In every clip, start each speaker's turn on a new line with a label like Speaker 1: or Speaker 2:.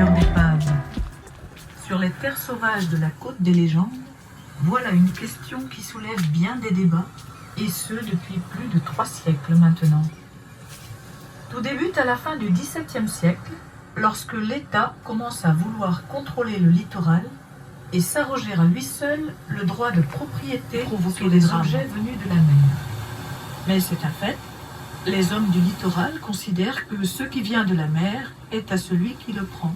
Speaker 1: pilleurs d'épaves. Sur les terres sauvages de la côte des légendes, voilà une question qui soulève bien des débats, et ce depuis plus de 3 siècles maintenant. Tout débute à la fin du XVIIe siècle, lorsque l'État commence à vouloir contrôler le littoral et s'arroger à lui seul le droit de propriété sur les objets venus de la mer. Mais c'est un fait, les hommes du littoral considèrent que ce qui vient de la mer est à celui qui le prend.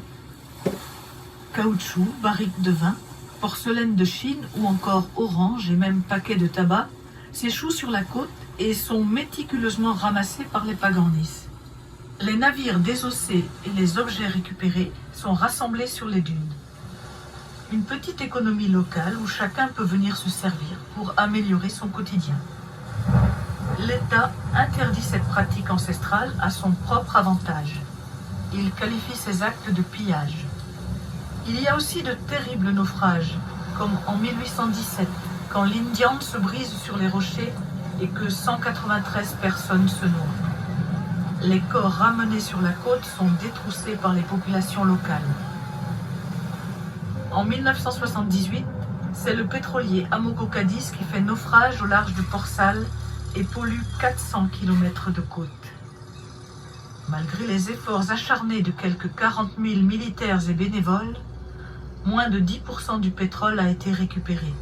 Speaker 1: Caoutchouc, barriques de vin, porcelaine de Chine ou encore oranges et même paquets de tabac s'échouent sur la côte et sont méticuleusement ramassés par les pagandis. Les navires désossés et les objets récupérés sont rassemblés sur les dunes. Une petite économie locale où chacun peut venir se servir pour améliorer son quotidien. L'État interdit cette pratique ancestrale à son propre avantage. Il qualifie ces actes de pillage. Il y a aussi de terribles naufrages, comme en 1817, quand l'Indian se brise sur les rochers et que 193 personnes se noient. Les corps ramenés sur la côte sont détroussés par les populations locales. En 1978, c'est le pétrolier Amoco Cadiz qui fait naufrage au large de Port-Salle et pollue 400 km de côte. Malgré les efforts acharnés de quelques 40 000 militaires et bénévoles, moins de 10% du pétrole a été récupéré.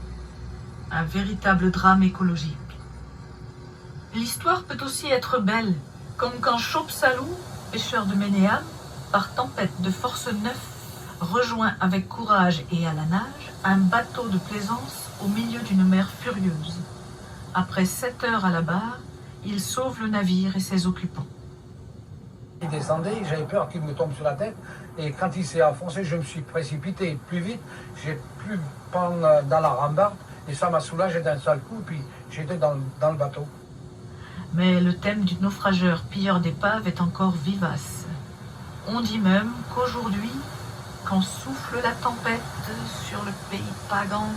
Speaker 1: Un véritable drame écologique. L'histoire peut aussi être belle, comme quand Chop Salou, pêcheur de Ménéam, par tempête de force 9, rejoint avec courage et à la nage un bateau de plaisance au milieu d'une mer furieuse. Après 7 heures à la barre, il sauve le navire et ses occupants.
Speaker 2: Il descendait, j'avais peur qu'il me tombe sur la tête, et quand il s'est enfoncé, je me suis précipité plus vite, j'ai pu prendre dans la rambarde, et ça m'a soulagé d'un seul coup, puis j'étais dans le bateau.
Speaker 1: Mais le thème du naufrageur pilleur d'épaves est encore vivace. On dit même qu'aujourd'hui, quand souffle la tempête sur le pays pagan,